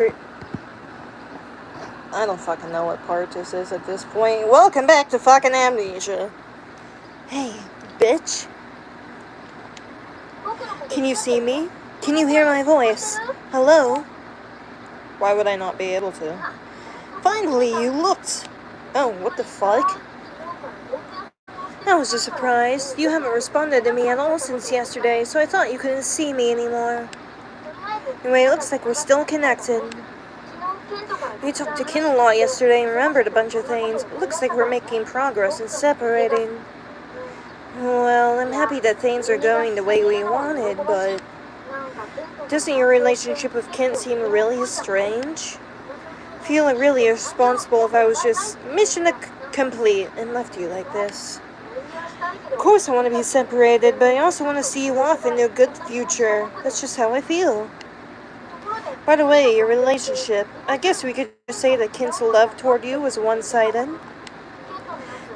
I don't fucking know what part this is at this point. Welcome back to fucking Amnesia. Hey, bitch. Can you see me? Can you hear my voice? Hello? Why would I not be able to? Finally, you looked. Oh, what the fuck? That was a surprise. You haven't responded to me at all since yesterday, so I thought you couldn't see me anymore. Anyway, it looks like we're still connected. We talked to Ken a lot yesterday and remembered a bunch of things. It looks like we're making progress in separating. Well, I'm happy that things are going the way we wanted, but doesn't your relationship with Kent seem really strange? I feel really irresponsible if I was just mission complete and left you like this. Of course I want to be separated, but I also want to see you off into a good future. That's just how I feel. By the way, your relationship, I guess we could just say that Kent's love toward you was one-sided.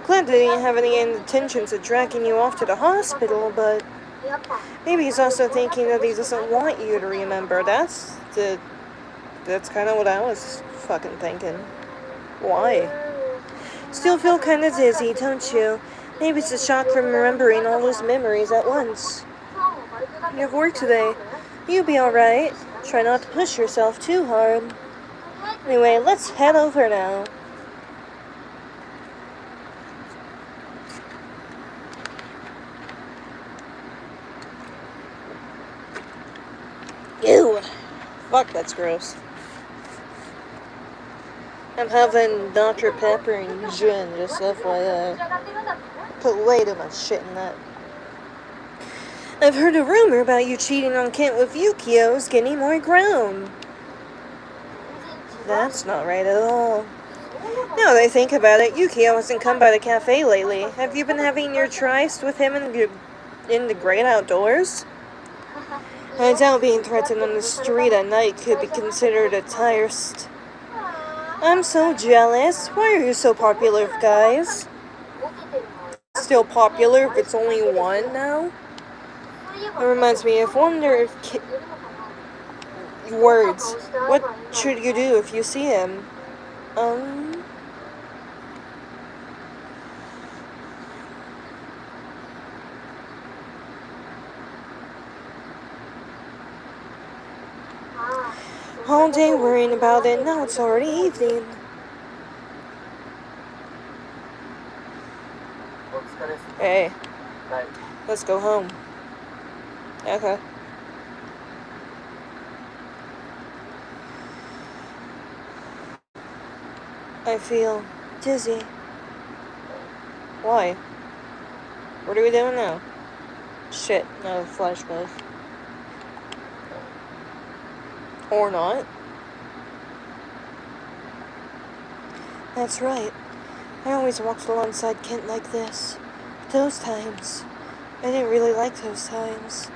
Glad that he didn't have any intentions of dragging you off to the hospital, but maybe he's also thinking that he doesn't want you to remember. That's kind of what I was fucking thinking. Why? Still feel kind of dizzy, don't you? Maybe it's a shock from remembering all those memories at once. You have work today. You'll be alright. Try not to push yourself too hard. Anyway, let's head over now. Ew. Fuck, that's gross. I'm having Dr. Pepper and gin, just FYI. Put way too much shit in that. I've heard a rumor about you cheating on Kent with Yukio's getting more ground. That's not right at all. Now that I think about it, Yukio hasn't come by the cafe lately. Have you been having your tryst with him in the great outdoors? I doubt being threatened on the street at night could be considered a tryst. I'm so jealous. Why are you so popular with guys? Still popular if it's only one now? That reminds me, I wonder if words. What should you do if you see him? All day worrying about it, now it's already evening. Hey, let's go home. Okay. I feel dizzy. Why? What are we doing now? Shit, no flashback. Or not. That's right. I always walked alongside Kent like this. But those times, I didn't really like those times.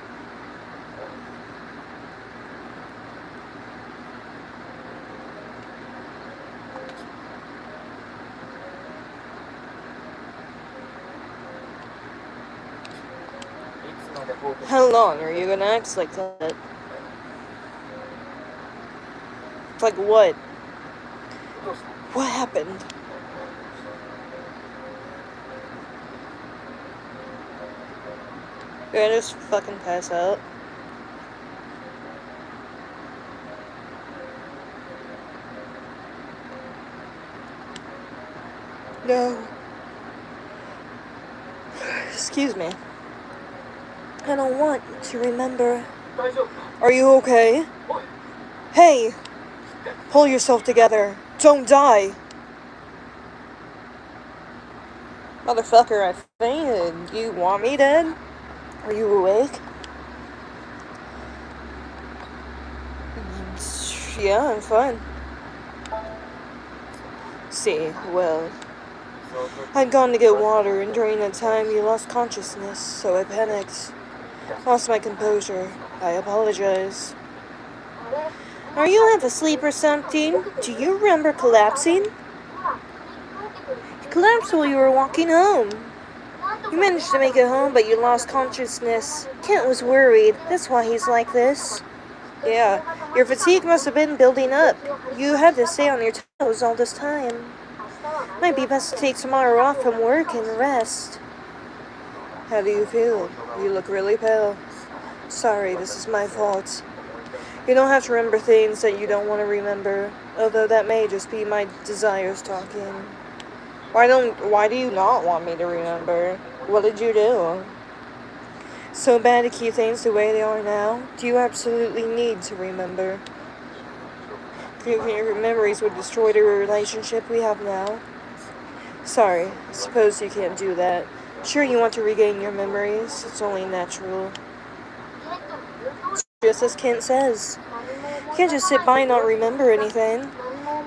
How long are you gonna act like that? Like what? What happened? Did I just fucking pass out? No. Excuse me. I don't want to remember. Are you okay? Hey! Pull yourself together. Don't die! Motherfucker, I fainted. You want me dead? Are you awake? Yeah, I'm fine. See, well, I'd gone to get water, and during that time you lost consciousness, so I panicked. Lost my composure. I apologize. Are you half asleep or something? Do you remember collapsing? You collapsed while you were walking home. You managed to make it home, but you lost consciousness. Kent was worried. That's why he's like this. Yeah, your fatigue must have been building up. You had to stay on your toes all this time. Might be best to take tomorrow off from work and rest. How do you feel? You look really pale. Sorry, this is my fault. You don't have to remember things that you don't want to remember, although that may just be my desires talking. Why do you not want me to remember? What did you do? So bad to keep things the way they are now? Do you absolutely need to remember? Your memories would destroy the relationship we have now. Sorry, I suppose you can't do that. Sure, you want to regain your memories. It's only natural. Just as Kent says. You can't just sit by and not remember anything.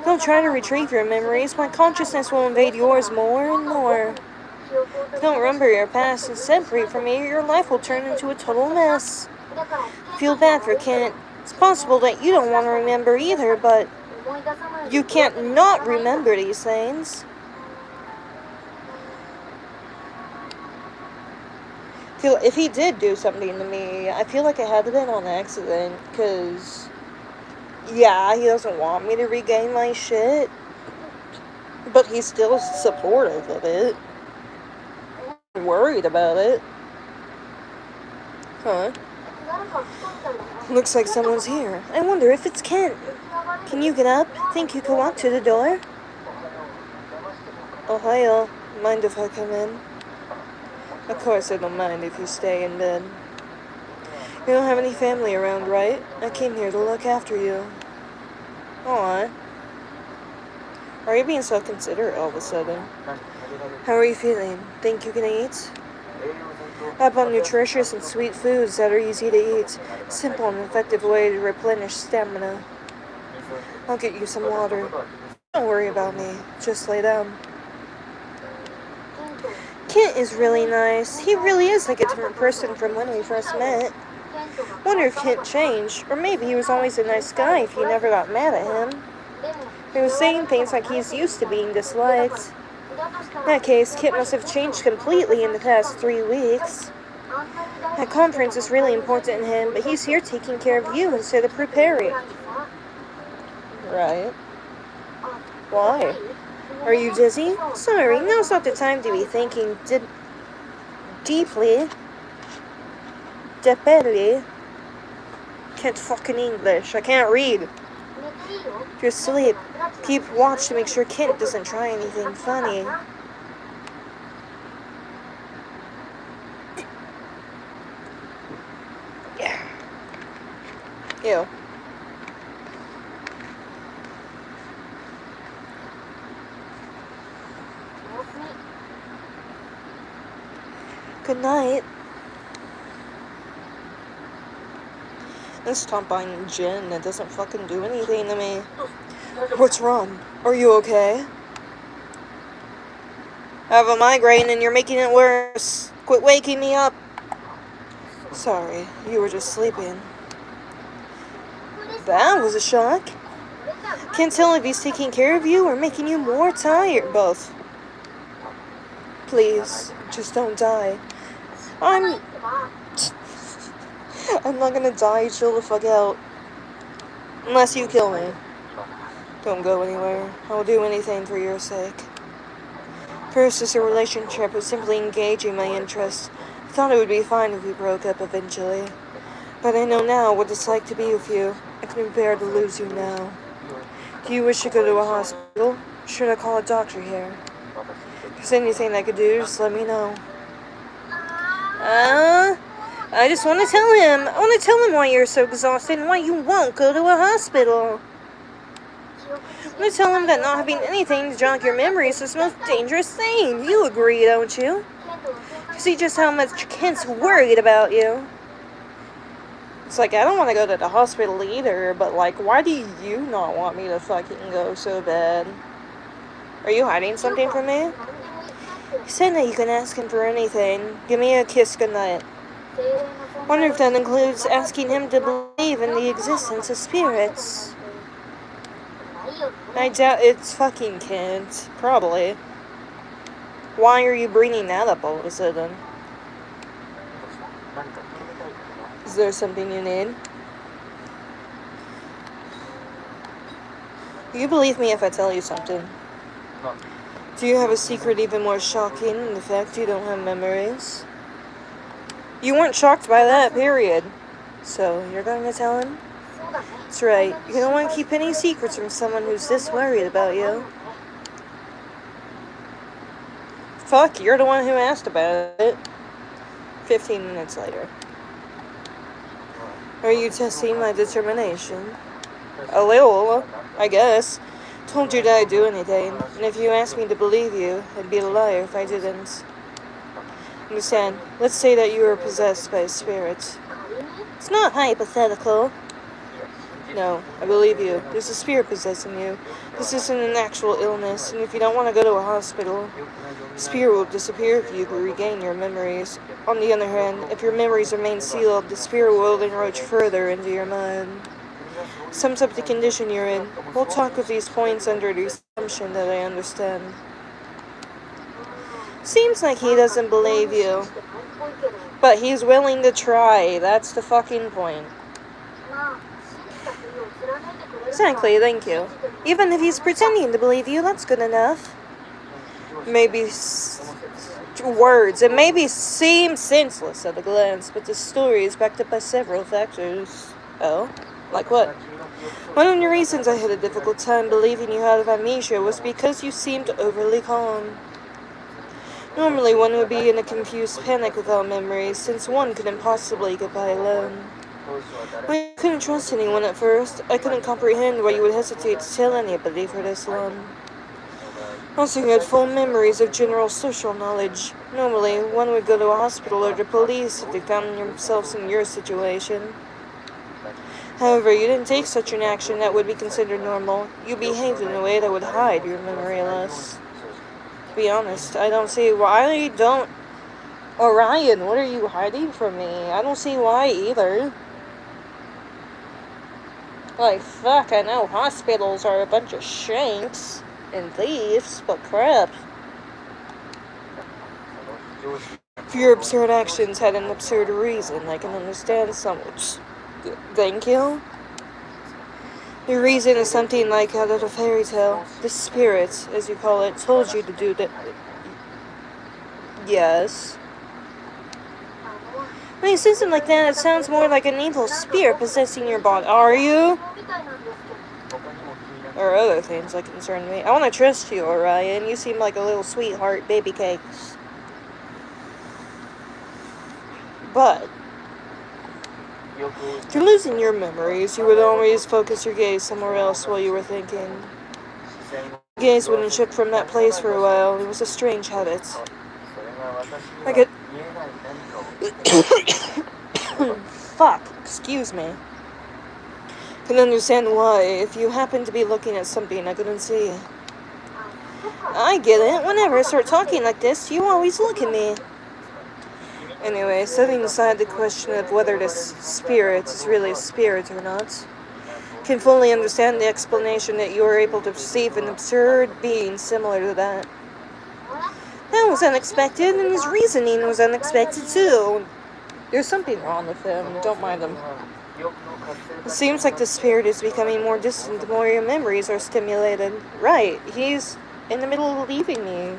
Don't try to retrieve your memories. My consciousness will invade yours more and more. If you don't remember your past and separate from me, your life will turn into a total mess. I feel bad for Kent. It's possible that you don't want to remember either, but you can't not remember these things. If he did do something to me, I feel like it had to have been on accident, because, yeah, he doesn't want me to regain my shit, but he's still supportive of it. I'm worried about it. Huh? Looks like someone's here. I wonder if it's Kent. Can you get up? Think you can walk to the door? Ohio. Mind if I come in? Of course I don't mind if you stay in bed. You don't have any family around, right? I came here to look after you. Aw. Are you being so considerate all of a sudden? How are you feeling? Think you can eat? I bought nutritious and sweet foods that are easy to eat. Simple and effective way to replenish stamina. I'll get you some water. Don't worry about me. Just lay down. Kent is really nice. He really is like a different person from when we first met. Wonder if Kent changed, or maybe he was always a nice guy if you never got mad at him. He was saying things like he's used to being disliked. In that case, Kent must have changed completely in the past 3 weeks. That conference is really important to him, but he's here taking care of you instead of preparing. Right. Why? Are you dizzy? Sorry, now's not the time to be thinking deeply. Deeply. Can't fucking English. I can't read. Just sleep. Keep watch to make sure Kent doesn't try anything funny. Yeah. Ew. Good night. Let's stop buying gin. It doesn't fucking do anything to me. What's wrong? Are you okay? I have a migraine and you're making it worse. Quit waking me up. Sorry, you were just sleeping. That was a shock. Can't tell if he's taking care of you or making you more tired. Both. Please, just don't die. I'm not gonna die. Chill the fuck out. Unless you kill me. Don't go anywhere. I will do anything for your sake. First, this relationship was simply engaging my interest. I thought it would be fine if we broke up eventually. But I know now what it's like to be with you. I couldn't bear to lose you now. Do you wish to go to a hospital? Should I call a doctor here? If there's anything I could do, just let me know. I just want to tell him. I want to tell him why you're so exhausted and why you won't go to a hospital. I'm going to tell him that not having anything to jog your memories is the most dangerous thing. You agree, don't you? You see just how much Kent's worried about you. It's like, I don't want to go to the hospital either, but like, why do you not want me to fucking go so bad? Are you hiding something from me? He said that you can ask him for anything. Give me a kiss goodnight. Wonder if that includes asking him to believe in the existence of spirits. I doubt it's fucking Kent. Probably. Why are you bringing that up all of a sudden? Is there something you need? You believe me if I tell you something. Do you have a secret even more shocking than the fact you don't have memories? You weren't shocked by that, period. So, you're going to tell him? That's right. You don't want to keep any secrets from someone who's this worried about you. Fuck, you're the one who asked about it. 15 minutes later. Are you testing my determination? A little, I guess. Told you that I'd do anything, and if you asked me to believe you, I'd be a liar if I didn't. Understand? Let's say that you were possessed by a spirit. It's not hypothetical. No, I believe you. There's a spirit possessing you. This isn't an actual illness, and if you don't want to go to a hospital, the spirit will disappear if you regain your memories. On the other hand, if your memories remain sealed, the spirit will encroach further into your mind. Sums up the condition you're in. We'll talk with these points under the assumption that I understand. Seems like he doesn't believe you. But he's willing to try. That's the fucking point. Exactly, thank you. Even if he's pretending to believe you, that's good enough. Maybe words. It maybe seem senseless at a glance, but the story is backed up by several factors. Oh? Like what? One of the reasons I had a difficult time believing you had amnesia was because you seemed overly calm. Normally one would be in a confused panic without memories, since one couldn't possibly get by alone. I couldn't trust anyone at first. I couldn't comprehend why you would hesitate to tell anybody for this long. Also, you had full memories of general social knowledge. Normally, one would go to a hospital or the police if they found themselves in your situation. However, you didn't take such an action that would be considered normal. You behaved in a way that would hide your memory loss. To be honest, I don't see why you don't... Orion, what are you hiding from me? I don't see why either. Like, fuck, I know hospitals are a bunch of shanks and thieves, but crap. If your absurd actions had an absurd reason, I can understand some... Thank you? The reason is something like out of a fairy tale. The spirit, as you call it, told you to do that. Yes. When you say something like that, it sounds more like an evil spirit possessing your body. Are you? There are other things that concern me. I want to trust you, Orion. You seem like a little sweetheart, baby cakes. But if you're losing your memories, you would always focus your gaze somewhere else while you were thinking. Your gaze wouldn't shift from that place for a while. It was a strange habit. I could... Fuck, excuse me. Can understand why, if you happened to be looking at something I couldn't see. I get it. Whenever I start talking like this, you always look at me. Anyway, setting aside the question of whether this spirit is really a spirit or not, can fully understand the explanation that you were able to perceive an absurd being similar to that. That was unexpected, and his reasoning was unexpected too. There's something wrong with him, don't mind him. It seems like the spirit is becoming more distant the more your memories are stimulated. Right, he's in the middle of leaving me.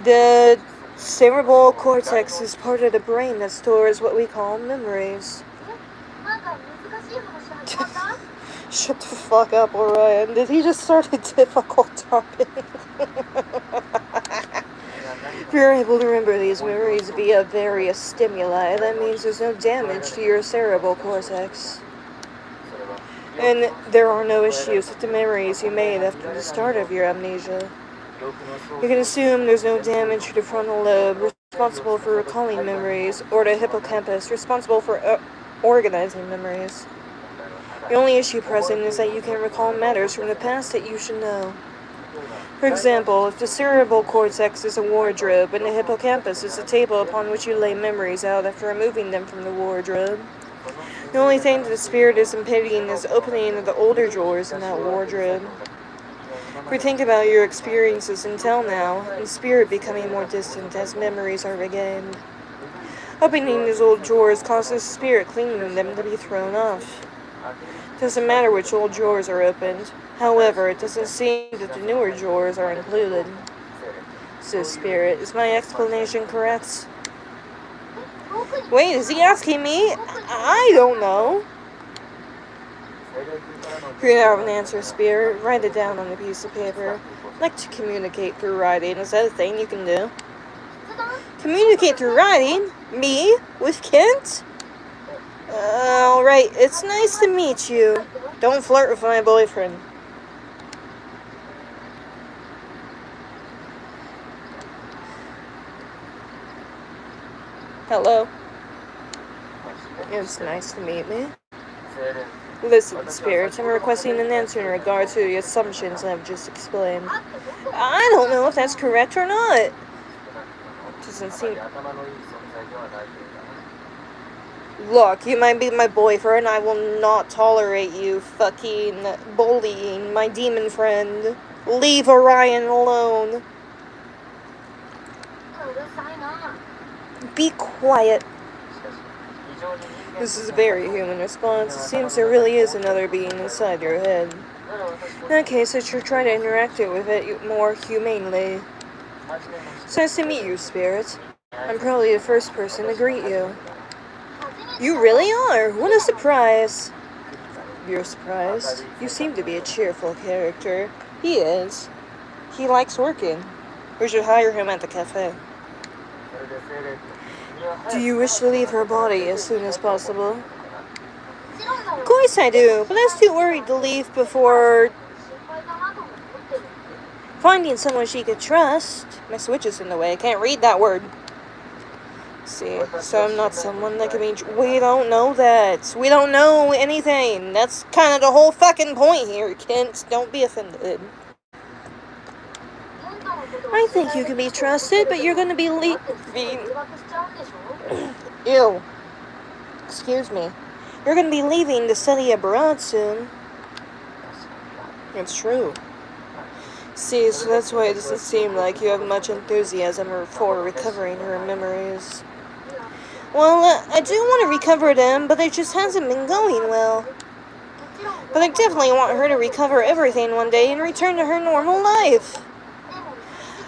The cerebral cortex is part of the brain that stores what we call memories. Shut the fuck up, Orion. Did he just start a difficult topic? If you're able to remember these memories via various stimuli, that means there's no damage to your cerebral cortex. And there are no issues with the memories you made after the start of your amnesia. You can assume there's no damage to the frontal lobe, responsible for recalling memories, or the hippocampus, responsible for organizing memories. The only issue present is that you can recall matters from the past that you should know. For example, if the cerebral cortex is a wardrobe and the hippocampus is a table upon which you lay memories out after removing them from the wardrobe, the only thing that the spirit is impeding is opening of the older drawers in that wardrobe. If we think about your experiences until now, and spirit becoming more distant as memories are regained, opening these old drawers causes spirit cleaning them to be thrown off. Doesn't matter which old drawers are opened. However, it doesn't seem that the newer drawers are included. So, Spirit, is my explanation correct? Wait, is he asking me? I don't know. If you have an answer, Spirit, write it down on a piece of paper. I'd like to communicate through writing. Is that a thing you can do? Communicate through writing? Me? With Kent? Alright, it's nice to meet you. Don't flirt with my boyfriend. Hello. It's nice to meet me. Listen, Spirit, I'm requesting an answer in regard to the assumptions I've just explained. I don't know if that's correct or not. Doesn't seem... Look, you might be my boyfriend. I will not tolerate you fucking bullying my demon friend. Leave Orion alone. Be quiet. This is a very human response. It seems there really is another being inside your head. In that case, I should try to interact with it more humanely. It's nice to meet you, Spirit. I'm probably the first person to greet you. You really are! What a surprise! You're surprised? You seem to be a cheerful character. He is. He likes working. We should hire him at the cafe. Do you wish to leave her body as soon as possible? Of course I do, but I was too worried to leave before finding someone she could trust. My switch is in the way. I can't read that word. See, so I'm not someone that can be... We don't know that. We don't know anything. That's kind of the whole fucking point here, Kent. Don't be offended. I think you can be trusted, but you're going to be leaving... Ew. Excuse me. You're going to be leaving to study abroad soon. It's true. See, so that's why it doesn't seem like you have much enthusiasm for recovering her memories. Well, I do want to recover them, but it just hasn't been going well. But I definitely want her to recover everything one day and return to her normal life.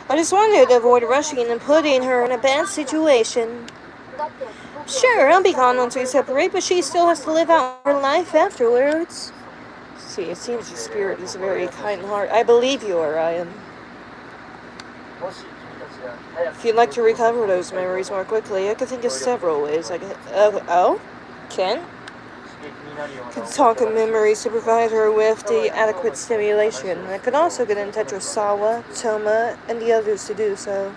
I just wanted to avoid rushing and putting her in a bad situation. Sure, I'll be gone once we separate, but she still has to live out her life afterwards. See, it seems your spirit is a very kind heart. I believe you, Orion. If you'd like to recover those memories more quickly, I could think of several ways I could... Ken? Could talk of memories to provide her with the adequate stimulation. I could also get in touch with Sawa, Toma, and the others to do so.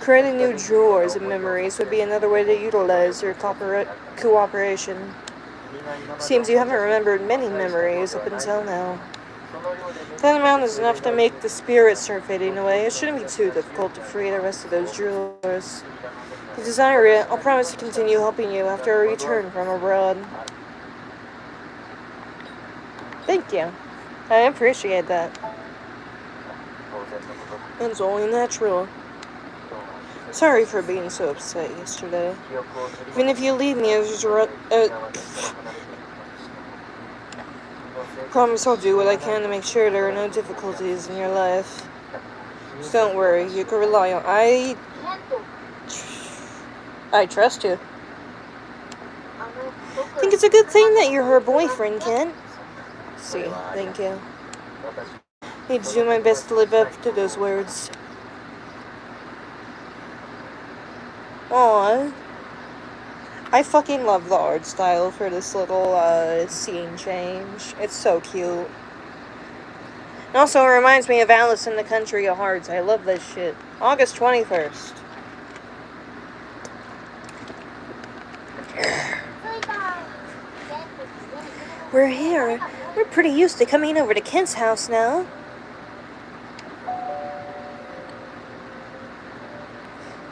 Creating new drawers of memories would be another way to utilize your cooperation. Seems you haven't remembered many memories up until now. That amount is enough to make the spirits start fading away. It shouldn't be too difficult to free the rest of those drawers. If you desire it, I'll promise to continue helping you after I return from abroad. Thank you. I appreciate that. It's only natural. Sorry for being so upset yesterday. Even if you leave me, promise I'll do what I can to make sure there are no difficulties in your life. Just don't worry, you can rely on... I trust you. I think it's a good thing that you're her boyfriend, Kent. See, thank you. I need to do my best to live up to those words. Aww. I fucking love the art style for this little scene change. It's so cute. And also, it reminds me of Alice in the Country of Hearts. I love this shit. August 21st. We're here. We're pretty used to coming over to Kent's house now.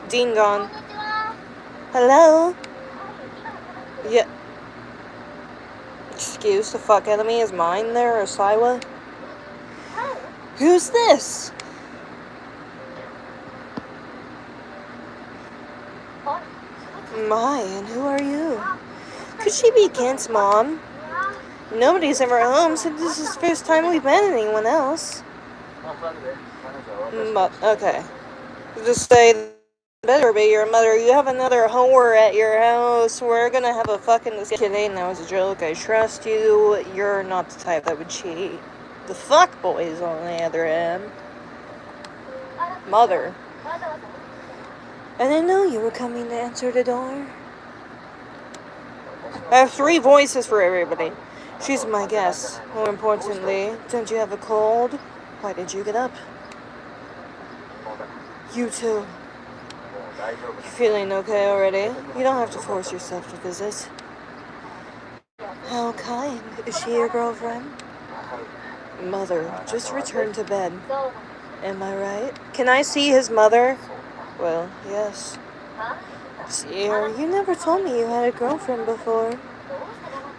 Ding dong. Hello? Yeah. Excuse the fuck out of me. Is mine there, or Siwa? Who's this? My, and who are you? Could she be Kent's mom? Nobody's ever home, so this is the first time we've met anyone else. But, okay. Just say, better be your mother. You have another whore at your house. We're gonna have a fucking discussion. That was a joke. I trust you. You're not the type that would cheat. The fuckboys, on the other hand. Mother. I didn't know you were coming to answer the door. I have 3 voices for everybody. She's my guest. More importantly, don't you have a cold? Why did you get up? You too. You feeling okay already? You don't have to force yourself to visit. How kind. Is she your girlfriend? Mother, just return to bed. Am I right? Can I see his mother? Well, yes. See her, you never told me you had a girlfriend before.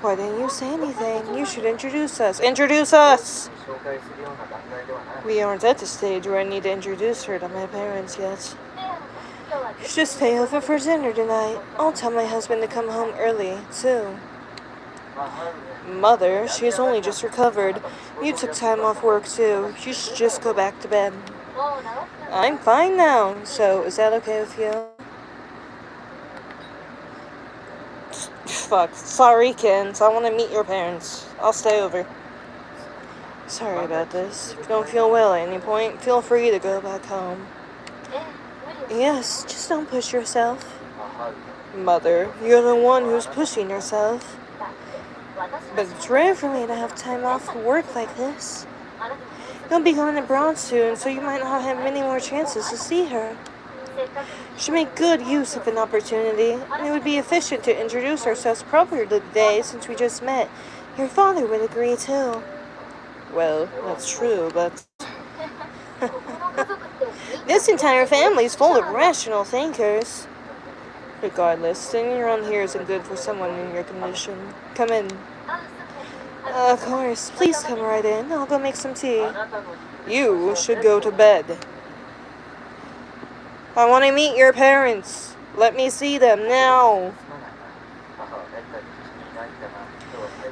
Why didn't you say anything? You should introduce us. Introduce us! We aren't at the stage where I need to introduce her to my parents yet. You should stay over for dinner tonight. I'll tell my husband to come home early, too. Mother, she's only just recovered. You took time off work, too. You should just go back to bed. I'm fine now, so is that okay with you? Fuck. Sorry, Kent. I want to meet your parents. I'll stay over. Sorry about this. If you don't feel well at any point, feel free to go back home. Yes, just don't push yourself. Mother, you're the one who's pushing yourself. But it's rare for me to have time off work like this. You'll be going abroad soon, so you might not have many more chances to see her. You should make good use of an opportunity, and it would be efficient to introduce ourselves properly today since we just met. Your father would agree too. Well, that's true, but... This entire family is full of rational thinkers. Regardless, staying around here isn't good for someone in your condition. Come in. Of course. Please come right in. I'll go make some tea. You should go to bed. I want to meet your parents. Let me see them now.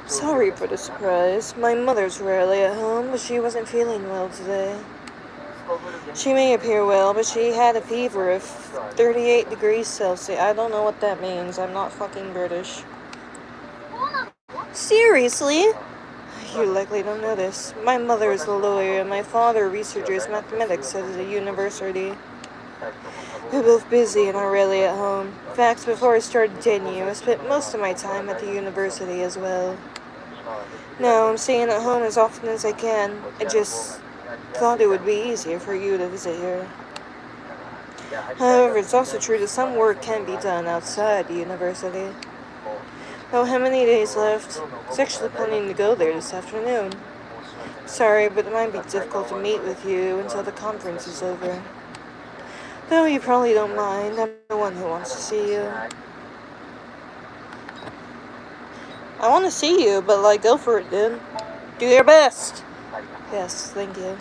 Sorry for the surprise. My mother's rarely at home, but she wasn't feeling well today. She may appear well, but she had a fever of 38 degrees Celsius. I don't know what that means. I'm not fucking British. Seriously? You likely don't know this. My mother is a lawyer, and my father researches mathematics at a university. We're both busy and are rarely at home. In fact, before I started dating you, I spent most of my time at the university as well. Now, I'm staying at home as often as I can. I just thought it would be easier for you to visit here. However, it's also true that some work can be done outside the university. Oh, how many days left? I was actually planning to go there this afternoon. Sorry, but it might be difficult to meet with you until the conference is over. Though you probably don't mind, I'm the one who wants to see you. I want to see you, but go for it, dude. Do your best. Yes, thank you.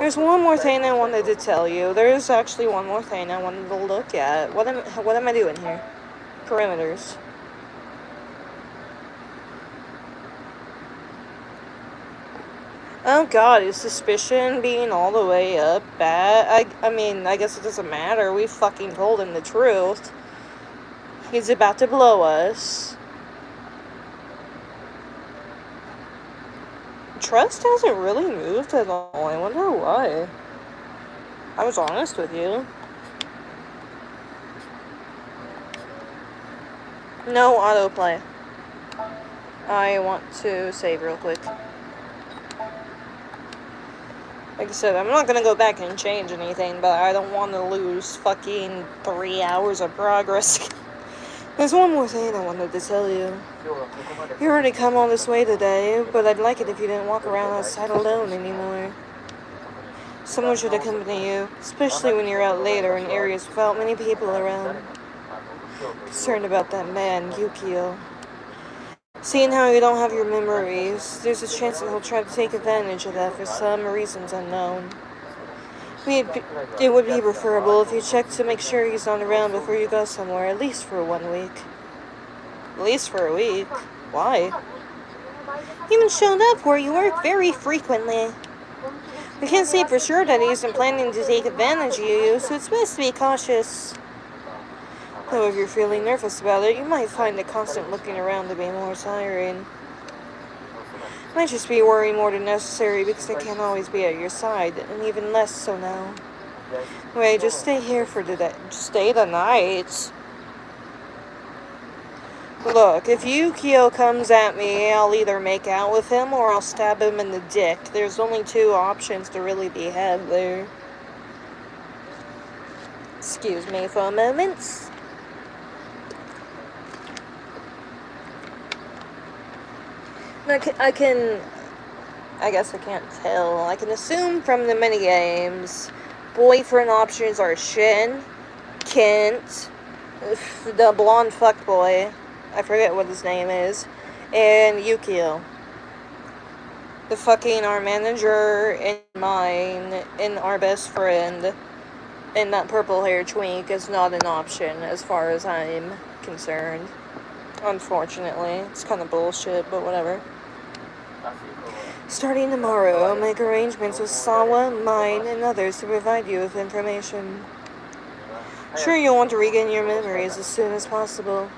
There's one more thing I wanted to tell you. There's actually one more thing I wanted to look at. What am I doing here? Perimeters. Oh god, is suspicion being all the way up bad? I mean, I guess it doesn't matter. We fucking told him the truth. He's about to blow us. Trust hasn't really moved at all. I wonder why. I was honest with you. No autoplay. I want to save real quick. Like I said, I'm not gonna go back and change anything, but I don't want to lose fucking 3 hours of progress. There's one more thing I wanted to tell you. You already come all this way today, but I'd like it if you didn't walk around outside alone anymore. Someone should accompany you, especially when you're out later in areas without many people around. Concerned about that man, Yukio. Seeing how you don't have your memories, there's a chance that he'll try to take advantage of that for some reasons unknown. It would be preferable if you checked to make sure he's not around before you go somewhere, at least for 1 week. At least for a week? Why? He even showed up where you work very frequently. We can't say for sure that he isn't planning to take advantage of you, so it's best to be cautious. Though if you're feeling nervous about it, you might find the constant looking around to be more tiring. Might just be worrying more than necessary because I can't always be at your side, and even less so now. Wait, just stay here for the day. Just stay the night. Look, if Yukio comes at me, I'll either make out with him or I'll stab him in the dick. There's only two options to really be had there. Excuse me for a moment. I guess I can't tell. I can assume from the minigames, boyfriend options are Shin, Kent, the blonde fuckboy, I forget what his name is, and Yukio. The fucking our manager and mine and our best friend and that purple hair twink is not an option as far as I'm concerned. Unfortunately. It's kind of bullshit, but whatever. Starting tomorrow, I'll make arrangements with Sawa, mine, and others to provide you with information. Sure, you'll want to regain your memories as soon as possible.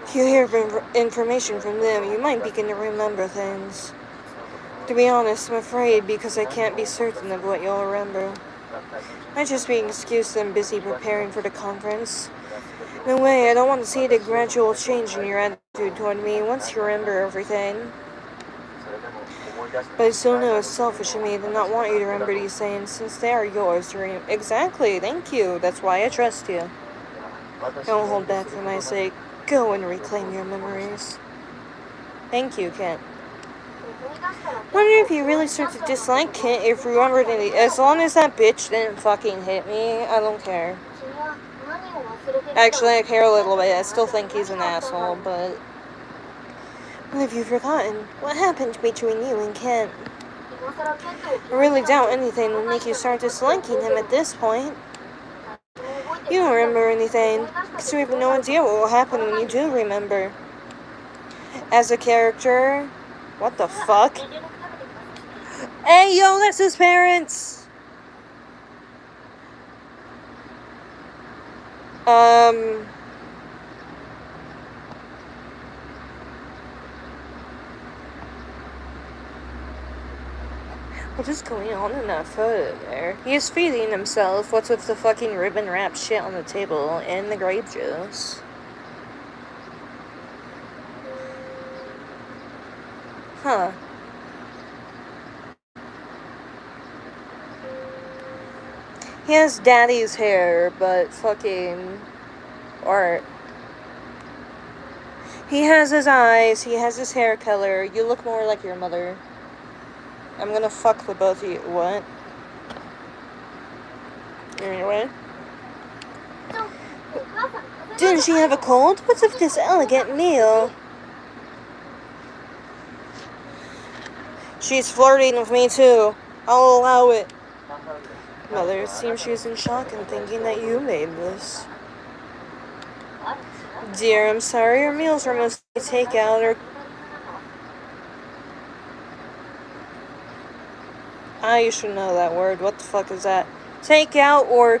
If you hear information from them, you might begin to remember things. To be honest, I'm afraid because I can't be certain of what you'll remember. Might just be an excuse that I'm busy preparing for the conference. In a way, I don't want to see the gradual change in your attitude toward me once you remember everything. But I still know it's selfish of me to not want you to remember these things, since they are yours to remember. Exactly, thank you. That's why I trust you. Don't hold back for my sake. Go and reclaim your memories. Thank you, Kent. Wonder if you really start to dislike Kent if you remembered any. As long as that bitch didn't fucking hit me, I don't care. Actually, I care a little bit. I still think he's an asshole, but... What have you forgotten? What happened between you and Kent? I really doubt anything will make you start disliking him at this point. You don't remember anything, because you have no idea what will happen when you do remember. As a character... What the fuck? Hey, yo, that's his parents! What is going on in that photo there? He is feeding himself. What's with the fucking ribbon wrapped shit on the table and the grape juice? Huh. He has daddy's hair, but fucking... Or... He has his eyes, he has his hair color. You look more like your mother. I'm gonna fuck the both of you. What? Anyway. Didn't she have a cold? What's with this elegant meal? She's flirting with me too. I'll allow it. Mother, it seems she's in shock and thinking that you made this. Dear, I'm sorry. Our meals are mostly takeout or... You should know that word. What the fuck is that? Takeout or...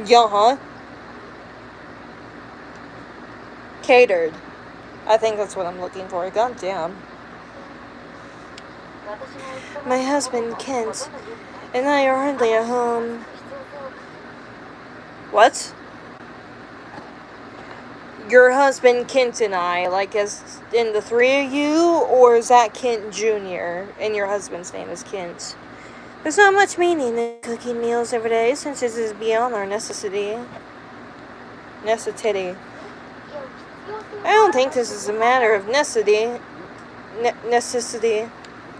Yeah, catered. I think that's what I'm looking for. God damn. My husband, Kent, and I are hardly at home. What? Your husband, Kent, and I, like as in the three of you, or is that Kent Jr., and your husband's name is Kent? There's not much meaning in cooking meals every day, since this is beyond our necessity. I don't think this is a matter of necessity.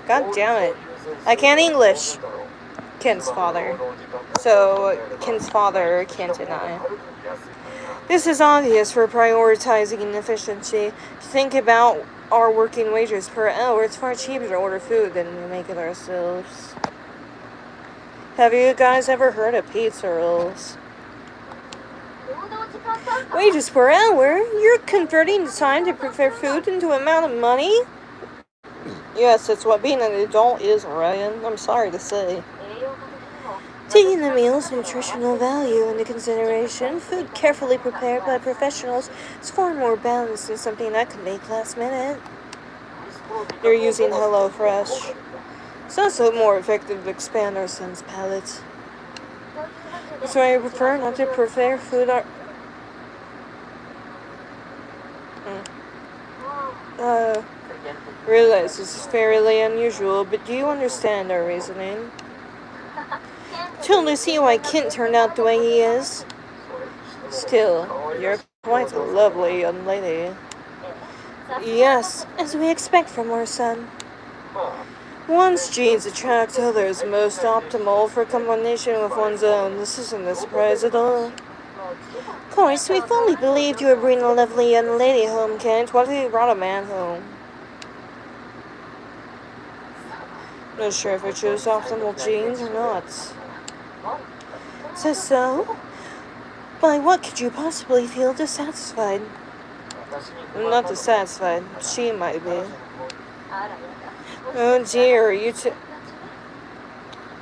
God damn it. I can't English. Kent's father. So, Kent's father, Kent and I. This is obvious for prioritizing efficiency. Think about our working wages per hour. It's far cheaper to order food than to make it ourselves. Have you guys ever heard of pizza rolls? Wages per hour? You're converting the time to prepare food into amount of money? Yes, it's what being an adult is, Ryan. I'm sorry to say. Taking the meal's nutritional value into consideration, food carefully prepared by professionals is far more balanced than something I could make last minute. You're using HelloFresh. It's also more effective to expand our son's palate. So I prefer not to prepare food or... Realize this is fairly unusual, but do you understand our reasoning? Totally see why Kent turned out the way he is. Still, you're quite a lovely young lady. Yes, as we expect from our son. One's genes attract others most optimal for combination with one's own. This isn't a surprise at all. Of course, we fully believed you would bring a lovely young lady home, Kent. What if you brought a man home? Not sure if I chose optimal genes or not. So? By what could you possibly feel dissatisfied? I'm not dissatisfied. She might be. Oh dear,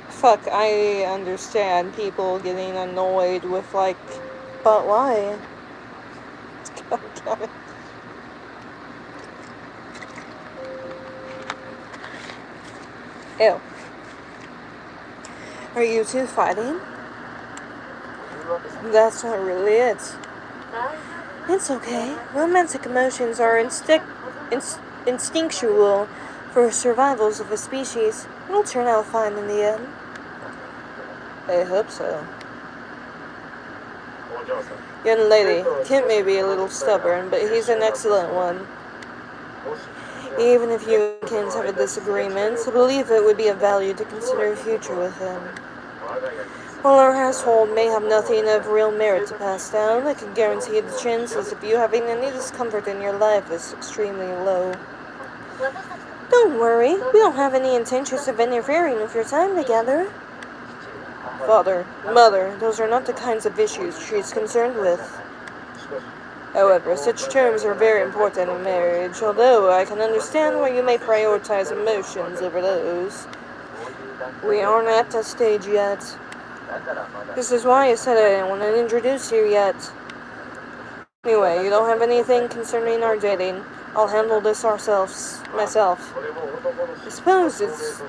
Fuck, I understand people getting annoyed with, like, but why? God damn it. Ew. Are you two fighting? That's not really it. It's okay. Romantic emotions are instinctual for survivals of a species. It'll turn out fine in the end. I hope so. Young lady, Kent may be a little stubborn, but he's an excellent one. Even if you and Kent have a disagreement, I believe it would be of value to consider a future with him. While our household may have nothing of real merit to pass down, I can guarantee the chances of you having any discomfort in your life is extremely low. Don't worry, we don't have any intentions of interfering with your time together. Father, mother, those are not the kinds of issues she's concerned with. However, such terms are very important in marriage, although I can understand why you may prioritize emotions over those. We aren't at that stage yet. This is why I said I didn't want to introduce you yet. Anyway, you don't have anything concerning our dating. I'll handle this myself. I suppose it's...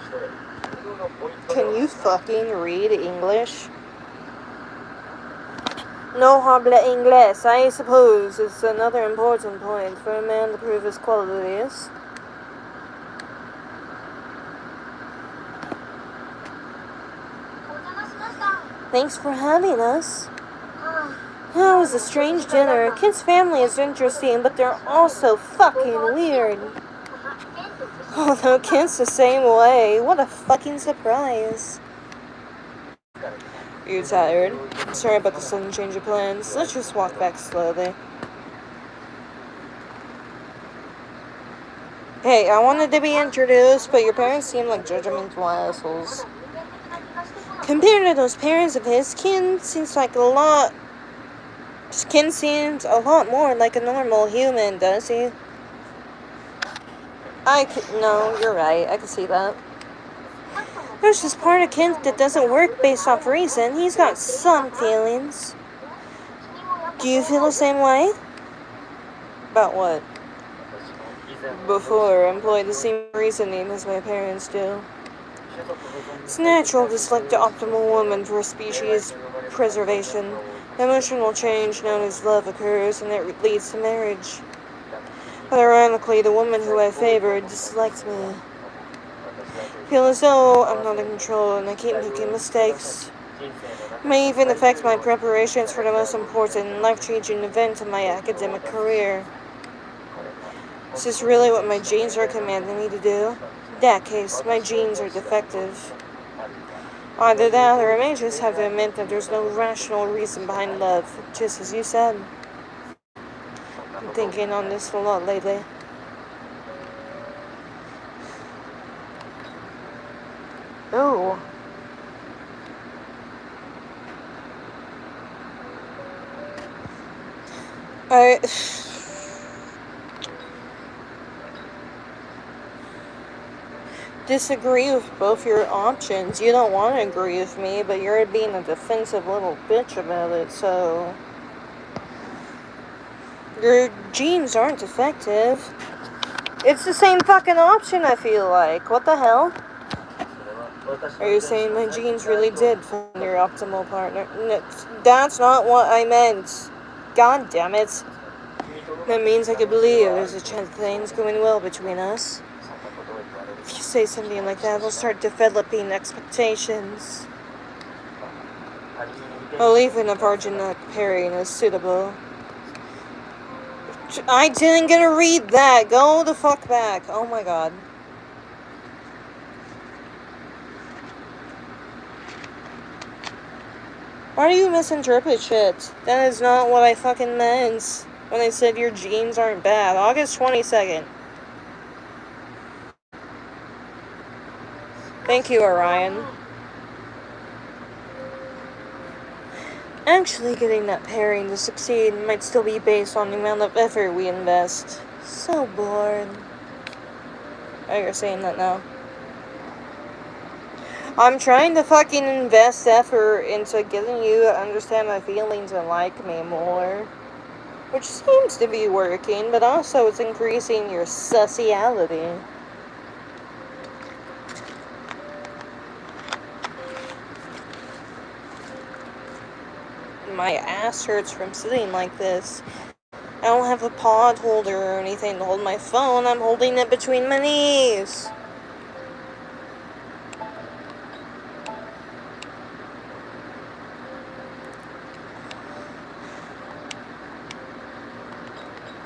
Can you fucking read English? No habla inglés. I suppose it's another important point for a man to prove his qualities. Thanks for having us. That was a strange dinner. Kent's family is interesting, but they're also fucking weird. Although Kent's the same way. What a fucking surprise. Are you tired? I'm sorry about the sudden change of plans. Let's just walk back slowly. Hey, I wanted to be introduced, but your parents seem like judgmental assholes. Compared to those parents of his, Ken seems a lot more like a normal human, does he? No, you're right, I can see that. There's this part of Kent that doesn't work based off reason. He's got some feelings. Do you feel the same way? About what? Before, I employed the same reasoning as my parents do. It's natural to select the optimal woman for species preservation. Emotional change known as love occurs, and it leads to marriage. But ironically, the woman who I favored disliked me. I feel as though I'm not in control and I keep making mistakes. It may even affect my preparations for the most important and life-changing event in my academic career. Is this really what my genes are commanding me to do? In that case, my genes are defective. Either that, or I may just have to admit that there's no rational reason behind love, just as you said. I'm thinking on this a lot lately. Oh. I disagree with both your options. You don't want to agree with me, but you're being a defensive little bitch about it, so... Your genes aren't defective. It's the same fucking option, I feel like. What the hell? Are you saying my genes really did find your optimal partner? No, that's not what I meant. God damn it. That means I could believe there's a chance things going well between us. If you say something like that, we'll start developing expectations. Well, even a virgin not pairing is suitable. I didn't get to read that. Go the fuck back. Oh my god. Why do you misinterpret shit? That is not what I fucking meant when I said your genes aren't bad. August 22nd. Thank you, Orion. Actually, getting that pairing to succeed might still be based on the amount of effort we invest. So bored. Oh, you're saying that now. I'm trying to fucking invest effort into getting you to understand my feelings and like me more. Which seems to be working, but also it's increasing your sussiality. My ass hurts from sitting like this. I don't have a pod holder or anything to hold my phone. I'm holding it between my knees.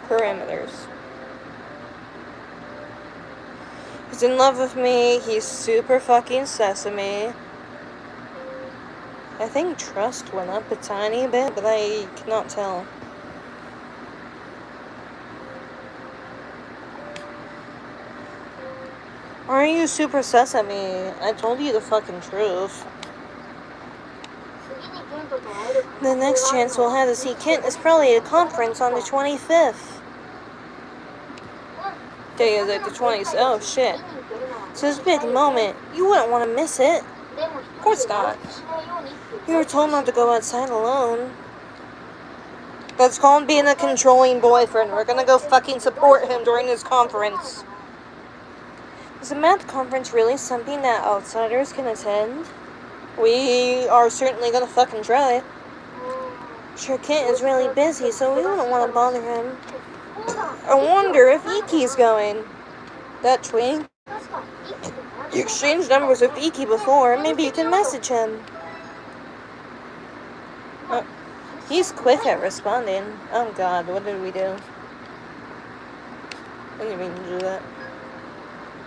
Parameters. He's in love with me. He's super fucking sesame. I think trust went up a tiny bit, but I cannot tell. Are you super sesame? I told you the fucking truth. The next chance we'll have to see Kent is probably at a conference on the 25th. Day is like the 20th. Oh shit. So this big moment. You wouldn't want to miss it. Of course not. You were told not to go outside alone. That's called being a controlling boyfriend. We're gonna go fucking support him during his conference. Is a math conference really something that outsiders can attend? We are certainly gonna fucking try. Sure, Kent is really busy, so we wouldn't want to bother him. I wonder if Iki's going. That twink. You exchanged numbers with Iki before. Maybe you can message him. He's quick at responding. Oh god, what did we do? I didn't mean to do that.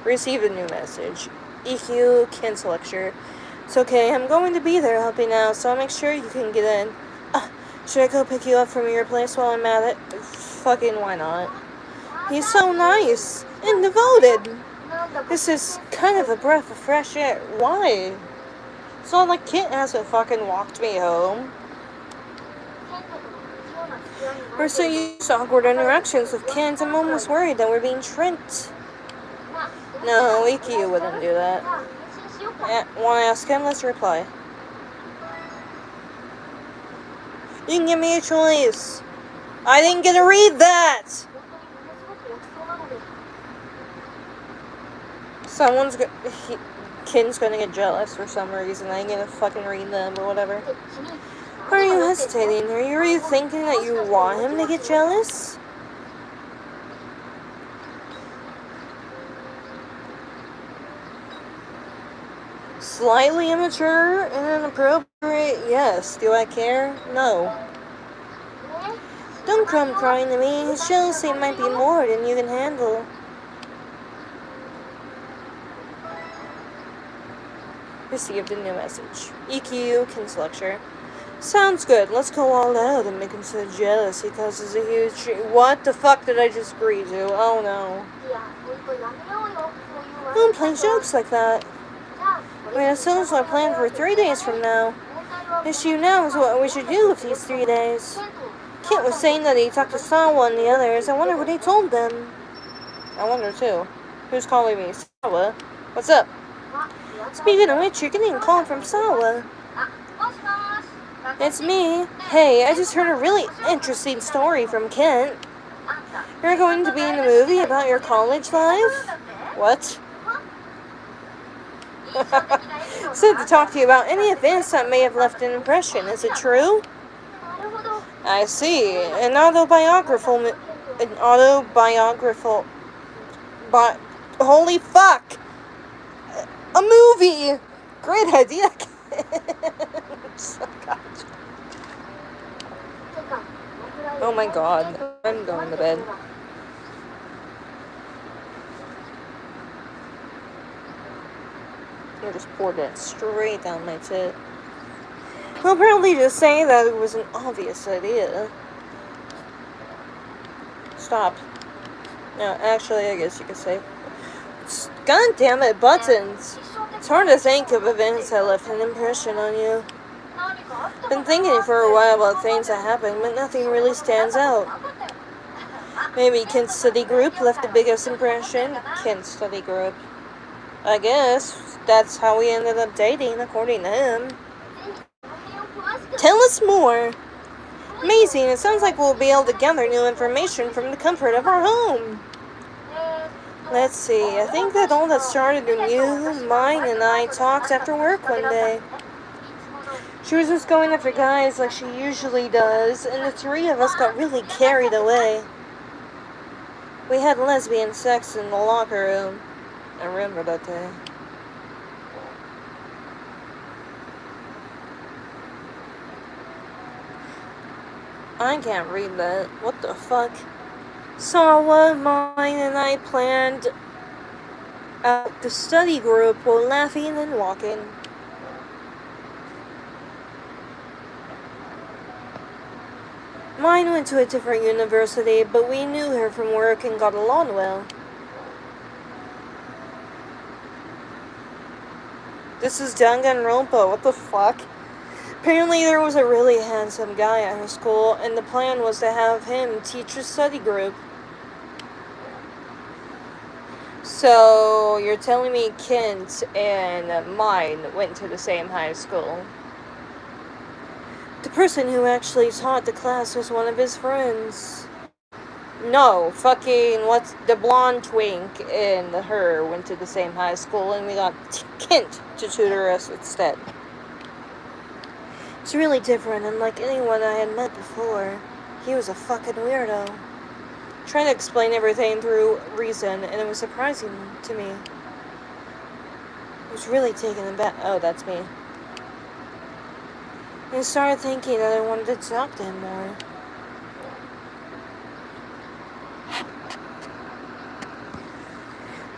Receive a new message. EQ, cancel lecture. It's okay, I'm going to be there helping out, so I'll make sure you can get in. Should I go pick you up from your place while I'm at it? Fucking why not? He's so nice and devoted. This is kind of a breath of fresh air. Why? It's not like Kent hasn't fucking walked me home. We're so used to awkward interactions with Kent, I'm almost worried that we're being tricked. No, Iki wouldn't do that. Want to ask him? Let's reply. You can give me a choice. I didn't get to read that! Ken's gonna get jealous for some reason. I ain't gonna fucking read them or whatever. Why are you hesitating? Are you really thinking that you want him to get jealous? Slightly immature and inappropriate? Yes. Do I care? No. Don't come crying to me. His jealousy might be more than you can handle. Received a new message. EQ, cancel lecture. Sounds good. Let's go all out and make him so jealous he causes a huge... What the fuck did I just agree to? Oh no. Don't play jokes like that. We have social plan for 3 days from now. Issue now is what we should do with these 3 days. Kent was saying that he talked to Sawa and the others. I wonder what he told them. I wonder too. Who's calling me? Sawa? What's up? Speaking of which, you're getting a call from Sawa. It's me. Hey, I just heard a really interesting story from Kent. You're going to be in a movie about your college life? What? Said to talk to you about any events that may have left an impression. Is it true? I see. But holy fuck! A movie! Great idea. Oh my god. I'm going to bed. I just poured it straight down my tit. We'll probably just say that it was an obvious idea. Stop. No, actually, I guess you could say. God damn it, buttons! It's hard to think of events that left an impression on you. Been thinking for a while about things that happened, but nothing really stands out. Maybe Kent's study group left the biggest impression. Kent's study group. I guess that's how we ended up dating, according to him. Tell us more. Amazing, it sounds like we'll be able to gather new information from the comfort of our home. Let's see, I think that all that started when you, mine, and I talked after work one day. She was just going after guys like she usually does, and the three of us got really carried away. We had lesbian sex in the locker room. I remember that day. I can't read that. What the fuck? Sawa, mine, and I planned out the study group while laughing and walking. Mine went to a different university, but we knew her from work and got along well. This is Danganronpa, what the fuck? Apparently there was a really handsome guy at her school, and the plan was to have him teach a study group. So, you're telling me Kent and mine went to the same high school? The person who actually taught the class was one of his friends. No, fucking, what's the blonde twink and her went to the same high school, and we got Kent to tutor us instead. It's really different, unlike anyone I had met before. He was a fucking weirdo. Trying to explain everything through reason, and it was surprising to me. I was really taken aback. Oh, that's me. I started thinking that I wanted to talk to him more.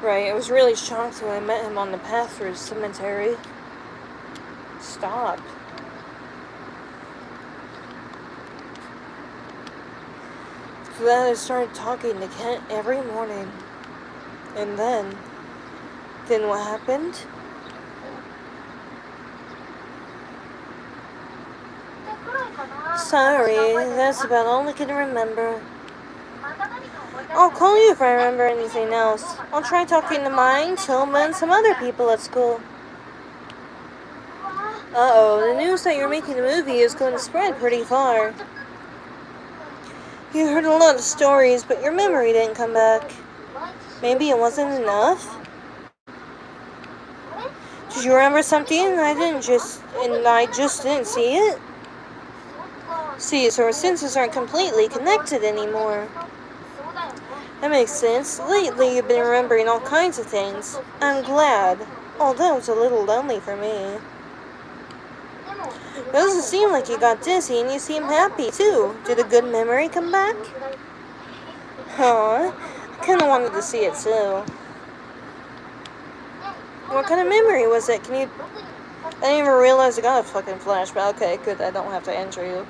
Right, I was really shocked when I met him on the path through the cemetery. Stop. After that, I started talking to Kent every morning. And then what happened? Sorry, that's about all I can remember. I'll call you if I remember anything else. I'll try talking to mine, Toma, and some other people at school. Uh-oh, the news that you're making a movie is going to spread pretty far. You heard a lot of stories, but your memory didn't come back. Maybe it wasn't enough? Did you remember something and I just didn't see it? See, so our senses aren't completely connected anymore. That makes sense. Lately, you've been remembering all kinds of things. I'm glad. Although it's a little lonely for me. It doesn't seem like you got dizzy, and you seem happy, too. Did a good memory come back? Huh? I kinda wanted to see it, too. What kind of memory was it? I didn't even realize I got a fucking flashback. Okay, good. I don't have to answer you.